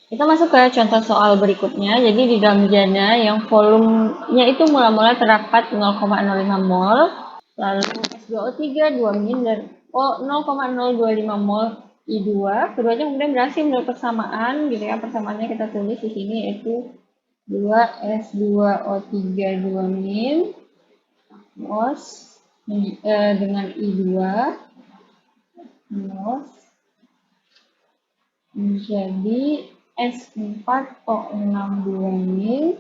Kita masuk ke contoh soal berikutnya. Jadi di dalam jana yang volumenya itu mula-mula terdapat 0,05 mol, lalu S2O3 2 min dan 0,025 mol I2. Keduanya kemudian berhasil mendapat persamaan gitu ya. Persamaannya kita tulis di sini yaitu 2S2O3 2 min mos dengan I2 mos menjadi S4O6 2 min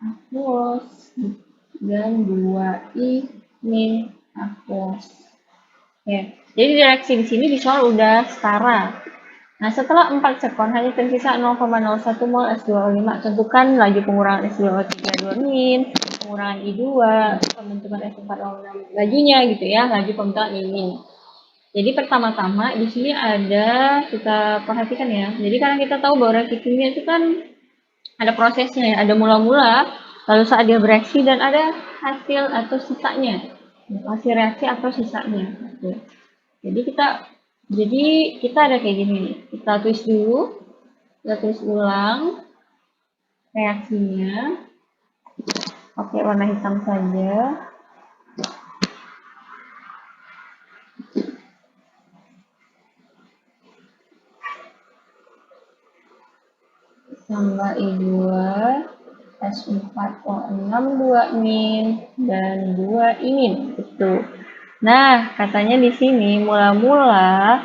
aquos dan 2I min aquos. Oke, jadi reaksi di sini di soal udah setara. Nah, setelah 4 sekon hanya tersisa 0,01 mol S2O5. Tentukan laju pengurangan S2O3 2 min, pengurangan I2, pembentukan S4O6 lajunya gitu ya, laju pembentukan I min. Jadi pertama-tama di sini ada, kita perhatikan ya. Jadi karena kita tahu bahwa reaksi kimia itu kan ada prosesnya ya, ada mula-mula, lalu saat dia bereaksi dan ada hasil atau sisanya, hasil reaksi atau sisanya. Jadi kita ada kayak gini nih. Kita tulis dulu, kita tulis ulang reaksinya. Pakai warna hitam saja. Tambah I2 S4O6 2 min dan 2 I min gitu. Nah, katanya di sini mula-mula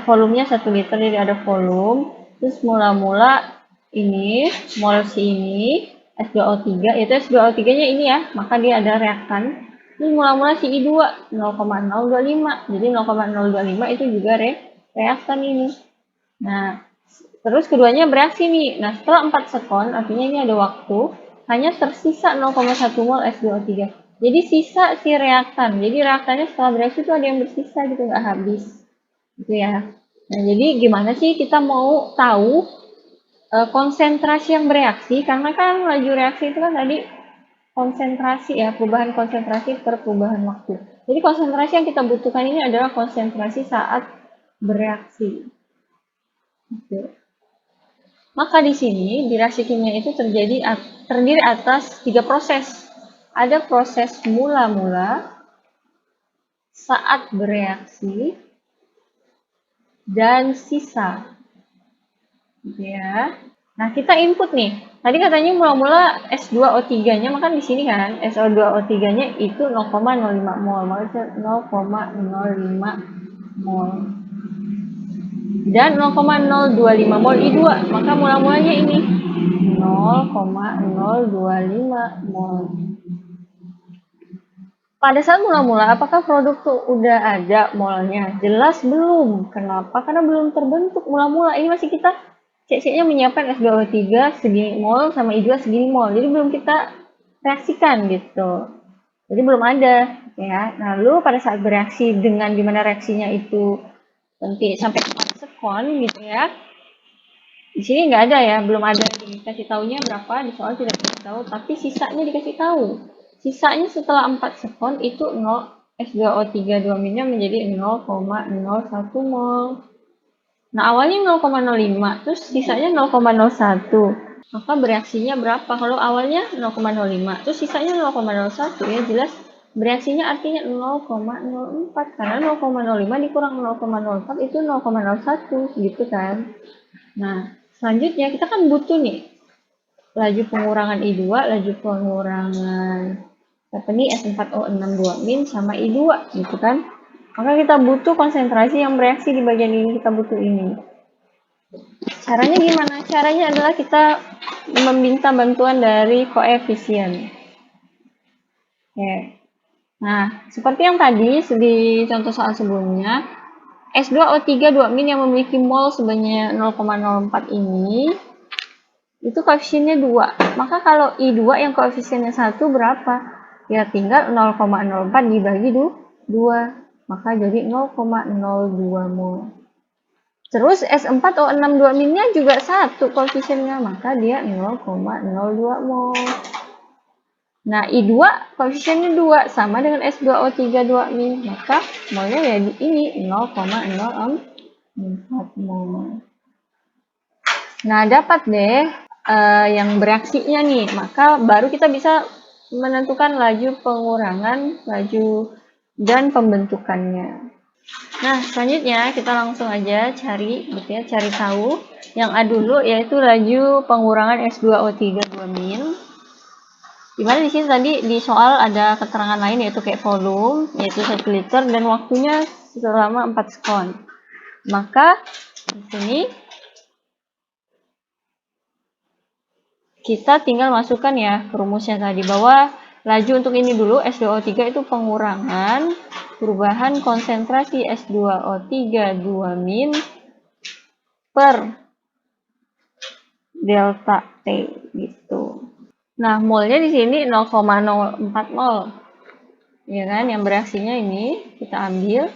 volumenya 1 liter, jadi ada volume. Terus mula-mula ini mol si ini S2O3, yaitu S2O3-nya ini ya, maka dia ada reaktan. Ini mula-mula si I2 0,025. Jadi 0,025 itu juga reaktan ini. Nah, terus keduanya bereaksi nih. Nah, setelah 4 sekon, artinya ini ada waktu, hanya tersisa 0,1 mol S2O3. Jadi sisa si reaktan. Jadi reaktannya setelah bereaksi itu ada yang bersisa gitu, nggak habis. Gitu ya. Nah, jadi gimana sih kita mau tahu konsentrasi yang bereaksi? Karena kan laju reaksi itu kan tadi konsentrasi ya, perubahan konsentrasi per perubahan waktu. Jadi konsentrasi yang kita butuhkan ini adalah konsentrasi saat bereaksi. Gitu. Maka di sini di reaksi kimia itu terdiri atas 3 proses. Ada proses mula-mula, saat bereaksi, dan sisa. Gitu ya. Nah, kita input nih. Tadi katanya mula-mula S2O3-nya, maka di sini kan SO2O3-nya itu 0,05 mol, maka 0,05 mol. Dan 0,025 mol I2, maka mula-mulanya ini 0,025 mol. Pada saat mula-mula, apakah produk tuh udah ada molnya? Jelas belum. Kenapa? Karena belum terbentuk mula-mula. Ini masih kita CC-nya menyiapkan S2O3 segini mol sama I2 segini mol. Jadi belum kita reaksikan gitu. Jadi belum ada ya. Lalu pada saat bereaksi dengan dimana reaksinya itu nanti sampai 4 sekon gitu ya. Di sini nggak ada ya, belum ada dikasih tahunya berapa, di soal tidak dikasih tahu, tapi sisanya dikasih tahu. Sisanya setelah 4 sekon itu 0, S2O3 2 minnya menjadi 0,01 mol. Nah, awalnya 0,05, terus sisanya 0,01. Maka bereaksinya berapa? Kalau awalnya 0,05, terus sisanya 0,01 ya jelas bereaksinya artinya 0,04 karena 0,05 dikurang 0,04 itu 0,01 gitu kan. Nah, selanjutnya kita kan butuh nih laju pengurangan I2, laju pengurangan apa nih S4O6 2 min sama I2 gitu kan. Maka kita butuh konsentrasi yang bereaksi di bagian ini, kita butuh ini. Caranya gimana? Caranya adalah kita meminta bantuan dari koefisien. Oke. Nah, seperti yang tadi di contoh soal sebelumnya, S2O3 2 min yang memiliki mol sebanyak 0,04 ini itu koefisiennya 2. Maka kalau I2 yang koefisiennya 1 berapa? Ya tinggal 0,04 dibagi 2. Maka jadi 0,02 mol. Terus S4O6 2 minnya juga 1 koefisiennya, maka dia 0,02 mol. Nah, I2 koefisiennya 2 sama dengan S2O3 2 min, maka molnya ya di ini 0,04 mol. Nah, dapat deh yang bereaksinya nih, maka baru kita bisa menentukan laju pengurangan, laju dan pembentukannya. Nah, selanjutnya kita langsung aja cari gitu ya, cari tahu yang A dulu, yaitu laju pengurangan S2O3 2-min. Dimana di sini tadi di soal ada keterangan lain, yaitu kayak volume, yaitu 1 liter, dan waktunya selama 4 sekon. Maka di sini kita tinggal masukkan ya rumusnya tadi, bahwa laju untuk ini dulu S2O3 itu pengurangan perubahan konsentrasi S2O3 2-min per delta T gitu. Nah, molnya di sini 0,04 mol. Ya kan, yang bereaksinya ini kita ambil.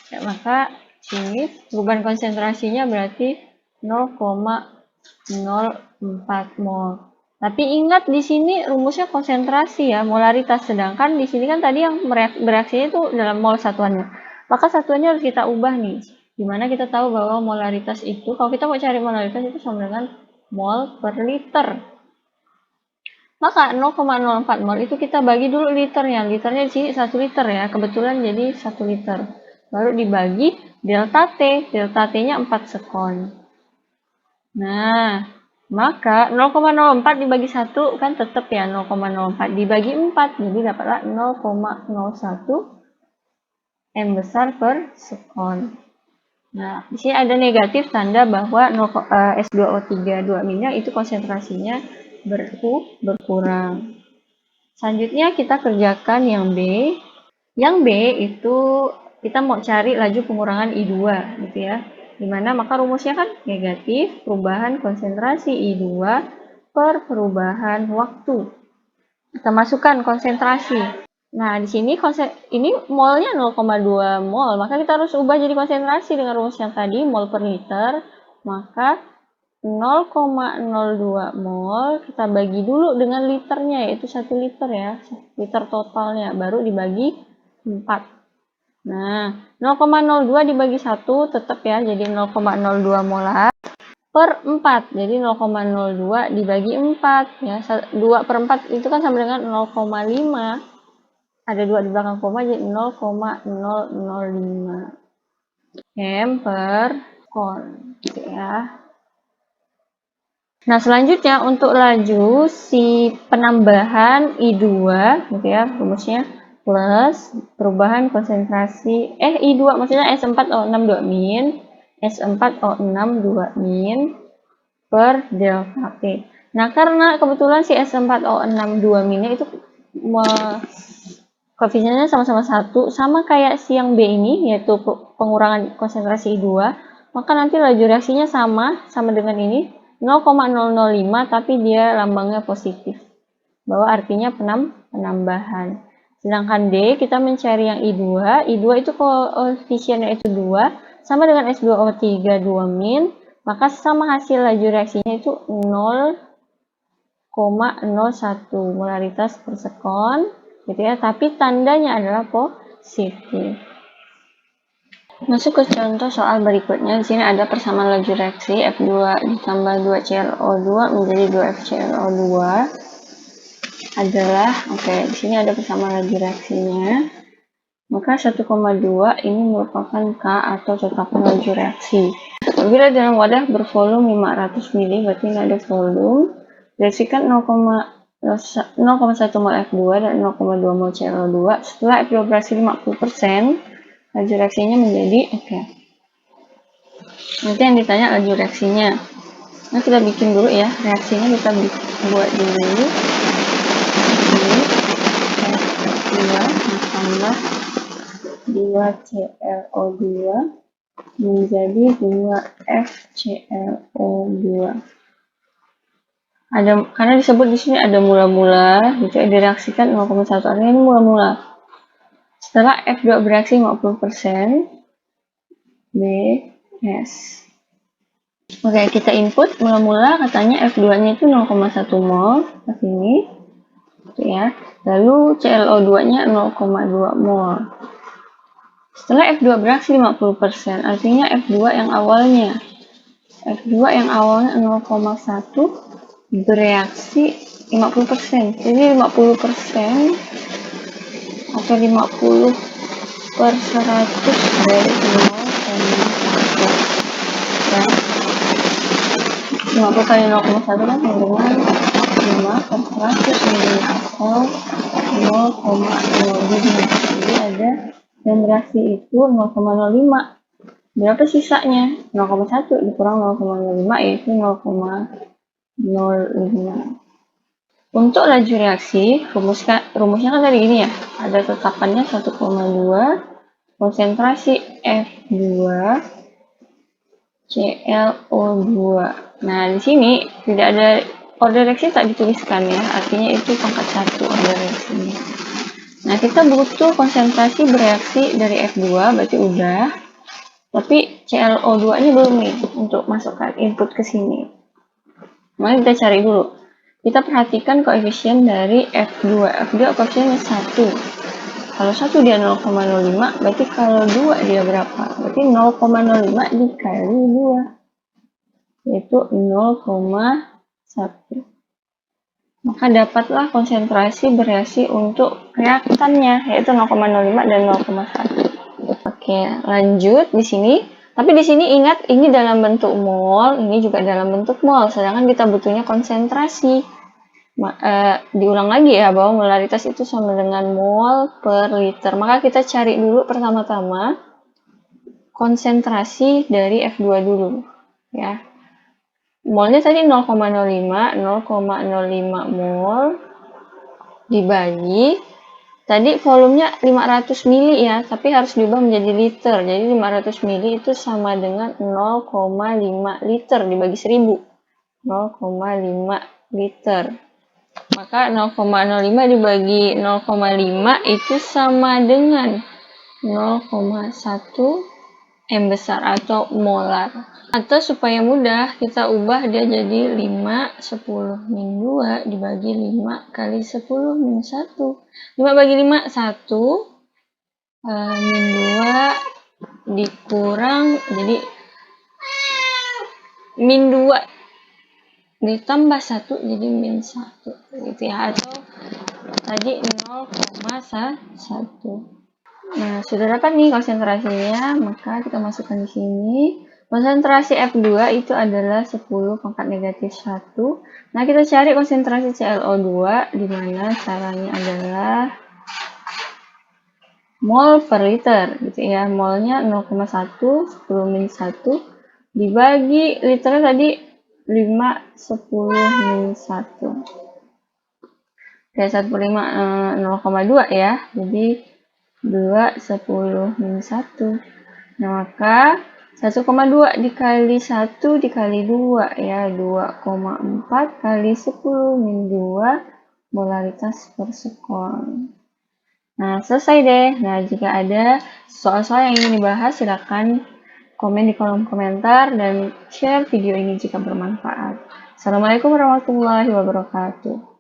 Ya, maka sini perubahan konsentrasinya berarti 0,04 mol. Tapi ingat di sini rumusnya konsentrasi ya, molaritas. Sedangkan di sini kan tadi yang bereaksinya itu dalam mol satuannya. Maka satuannya harus kita ubah nih. Dimana kita tahu bahwa molaritas itu, kalau kita mau cari molaritas itu sama dengan mol per liter. Maka 0,04 mol itu kita bagi dulu liternya. Liternya di sini 1 liter ya. Kebetulan jadi 1 liter. Baru dibagi delta T. Delta T-nya 4 sekon. Nah, maka 0,04 dibagi 1 kan tetap ya 0,04 dibagi 4. Jadi dapatlah 0,01 M besar per sekon. Nah, di sini ada negatif tanda bahwa S2O3 2-minnya itu konsentrasinya berkurang. Selanjutnya kita kerjakan yang B. Yang B itu kita mau cari laju pengurangan I2 gitu ya. Dimana maka rumusnya kan negatif perubahan konsentrasi I2 per perubahan waktu. Kita masukkan konsentrasi. Nah, di sini ini molnya 0,2 mol, maka kita harus ubah jadi konsentrasi dengan rumus yang tadi, mol per liter. Maka 0,02 mol kita bagi dulu dengan liternya, yaitu 1 liter ya, liter totalnya, baru dibagi 4. Nah, 0,02 dibagi 1 tetap ya, jadi 0,02 molar per 4, jadi 0,02 dibagi 4 ya, 2 per 4 itu kan sama dengan 0,5, ada 2 di belakang koma, jadi 0,005 M per kon gitu ya. Nah, selanjutnya untuk laju si penambahan I2 gitu ya, rumusnya plus perubahan konsentrasi I2 maksudnya S4O6 2-min, S4O6 2-min per delta T. Nah, karena kebetulan si S4O6 2-minnya itu koefisiennya sama-sama 1, sama kayak si yang B ini, yaitu pengurangan konsentrasi I2, maka nanti laju reaksinya sama dengan ini, 0,005, tapi dia lambangnya positif, bahwa artinya penambahan. Sedangkan D, kita mencari yang I2 itu koefisiennya itu 2, sama dengan S2O3 2-min, maka sama hasil laju reaksinya itu 0,01 molaritas per sekon, gitu ya, tapi tandanya adalah positif. Masuk ke contoh soal berikutnya. Di sini ada persamaan laju reaksi F2 ditambah 2ClO2 menjadi 2FClO2 adalah, di sini ada persamaan laju reaksinya. Maka 1,2 ini merupakan K atau tetapan laju reaksi. Apabila dalam wadah bervolume 500 ml, berarti ini ada volume, reaksikan 0,1 mol F2 dan 0,2 mol ClO2. Setelah F2 beraksi 50%, laju reaksinya menjadi nanti yang ditanya laju reaksinya. Nah, kita bikin dulu ya reaksinya, kita buat dulu. F2 ditambah 2ClO2 menjadi 2FClO2. Karena disebut di sini ada mula-mula, gitu ya, direaksikan 0,1, artinya ini mula-mula. Setelah F2 bereaksi 50%, BS. Oke, kita input mula-mula katanya F2-nya itu 0,1 mol, seperti ini. Gitu ya. Lalu ClO2-nya 0,2 mol. Setelah F2 beraksi 50%, artinya F2 yang awalnya F2 yang awalnya 0,1 bereaksi 50%. Jadi 50% atau 50 per 100 dari 0,1 ya. 50 kali 0,1 kan sama dengan 5 per 100 atau 0,05. Jadi ada yang bereaksi itu 0,05. Berapa sisanya? 0,1 dikurang 0,05 yaitu 0,05. Untuk laju reaksi, rumusnya kan tadi ini ya, ada tetapannya 1,2 konsentrasi F2 ClO2. Nah, di sini tidak ada order reaksi, tak dituliskan ya, artinya itu pangkat 1 order reaksinya. Nah, kita butuh konsentrasi bereaksi dari F2, berarti udah. Tapi ClO2-nya belum nih untuk masukkan input ke sini. Mari kita cari dulu. Kita perhatikan koefisien dari F2. F2 koefisiennya 1. Kalau 1 dia 0,05, berarti kalau 2 dia berapa? Berarti 0,05 dikali 2. Yaitu 0,1. Maka dapatlah konsentrasi bereaksi untuk reaktannya, yaitu 0,05 dan 0,1. Oke, lanjut di sini. Tapi di sini ingat, ini dalam bentuk mol, ini juga dalam bentuk mol. Sedangkan kita butuhnya konsentrasi. Diulang lagi ya, bahwa molaritas itu sama dengan mol per liter. Maka kita cari dulu pertama-tama konsentrasi dari F2 dulu. Ya. Molnya tadi 0,05, 0,05 mol dibagi. Tadi volumenya 500 mili ya, tapi harus diubah menjadi liter. Jadi 500 mili itu sama dengan 0,5 liter dibagi 1000. 0,5 liter. Maka 0,05 dibagi 0,5 itu sama dengan 0,1 M besar atau molar. Atau supaya mudah, kita ubah dia jadi 5, 10 min 2 dibagi 5 kali 10 min 1. 5 bagi 5, 1. Min 2 dikurang, jadi min 2 ditambah 1 jadi min 1. Gitu ya, atau tadi 0,1. Nah, sudah dapat nih konsentrasinya, maka kita masukkan di sini. Konsentrasi F2 itu adalah 10 pangkat negatif 1. Nah, kita cari konsentrasi ClO2, di mana caranya adalah mol per liter, gitu ya. Molnya 0,1, 10 min 1, dibagi liternya tadi 5, 10 min 1. Oke, 1 per 5, 0,2 ya, jadi 2, 10 min 1. Nah, maka 1,2 dikali 1 dikali 2 ya, 2,4 kali 10 min 2 molaritas per sekon. Nah, selesai deh. Nah, jika ada soal-soal yang ingin dibahas, silakan komen di kolom komentar dan share video ini jika bermanfaat. Assalamualaikum warahmatullahi wabarakatuh.